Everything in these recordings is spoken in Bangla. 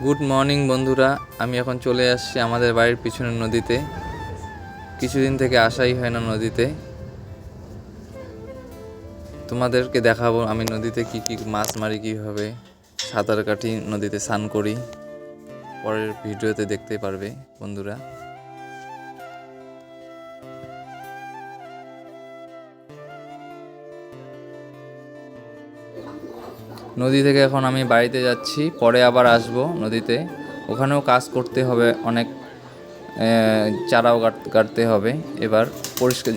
গুড মর্নিং বন্ধুরা, আমি এখন চলে আসছি আমাদের বাড়ির পিছনের নদীতে। কিছুদিন থেকে আসাই হয় না নদীতে। তোমাদেরকে দেখাবো আমি নদীতে কি কি মাছ মারি, কীভাবে সাঁতার কাটি, নদীতে স্নান করি। পরের ভিডিওতে দেখতে পারবে বন্ধুরা। নদী থেকে এখন আমি বাড়িতে যাচ্ছি, পরে আবার আসব নদীতে। ওখানেও কাজ করতে হবে, অনেক চারাও কাটতে হবে। এবার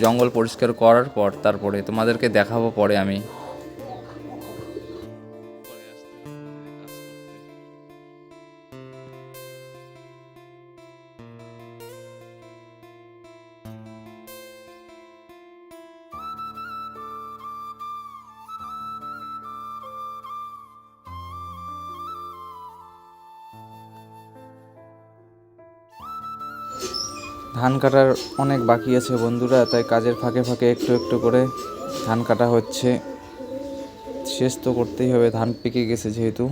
জঙ্গল পরিষ্কার করার পর তারপরে তোমাদেরকে দেখাবো পরে আমি। ধান কাটার অনেক বাকি আছে বন্ধুরা, তাই কাজের ফাঁকে ফাঁকে একটু একটু করে ধান কাটা হচ্ছে। শেষ তো করতেই হবে, ধান পেকে গেছে যেহেতু।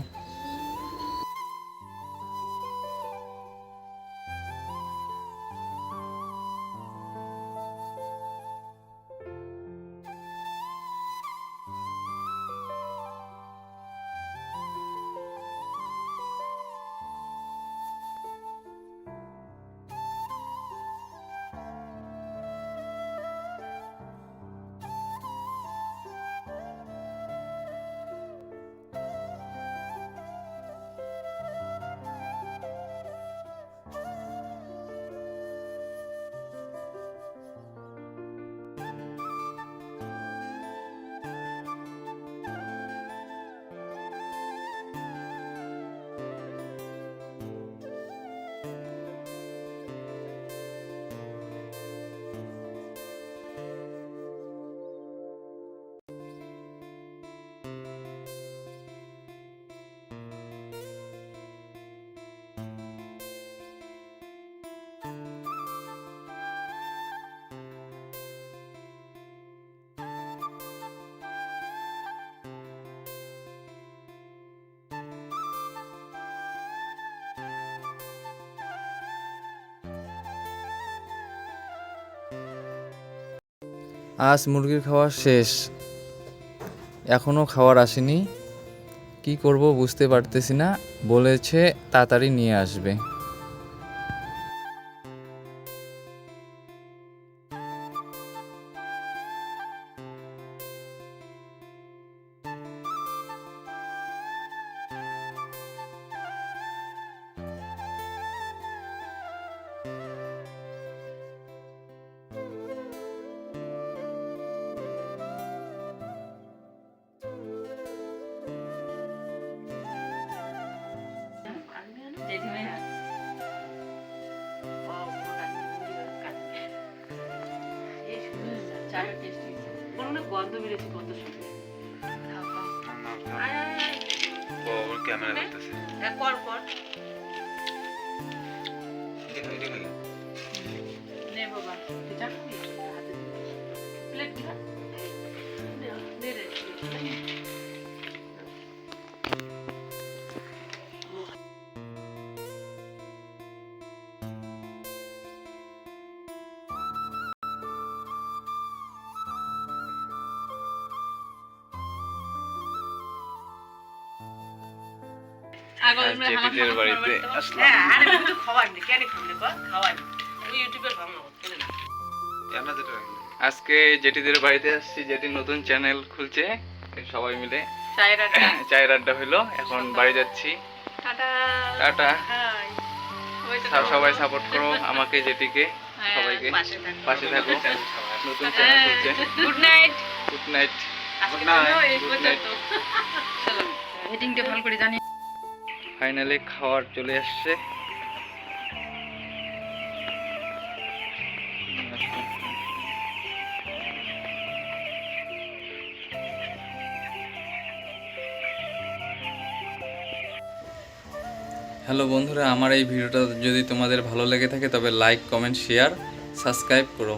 আজ মুরগির খাওয়া শেষ, এখনও খাবার আসেনি। কি করব বুঝতে পারতেছি না। বলেছে তাড়াতাড়ি নিয়ে আসবে। গন্ধ বেরোচ্ছে কত সুন্দর। ক্যামেরা দেখতেছে। কর কর নে বাবা, হাতে প্লেট দিবা দে রে। জেঠিদের বাড়িতে আসলাম। আরে তো খাওয়ার নেই, কেন খাবলে কর খাওয়ার ওই ইউটিউবে ভাঙা কেন না। আজকে জেঠিদের বাড়িতে আসছি, জেঠি নতুন চ্যানেল খুলছে, সবাই মিলে চায়ের আড্ডা হইলো। এখন বাড়ি যাচ্ছি। টাটা। সবাই সাপোর্ট করো আমাকে, জেঠিকে, সবাইকে পাশে থাকো। নতুন চ্যানেল খুলছে। Good night. Good night. Good night. চলো হেডিংটা ভালো করে জানি। ফাইনালি খাবার চলে আসছে। হ্যালো বন্ধুরা, আমার এই ভিডিওটা যদি তোমাদের ভালো লেগে থাকে তবে লাইক, কমেন্ট, শেয়ার, সাবস্ক্রাইব করো।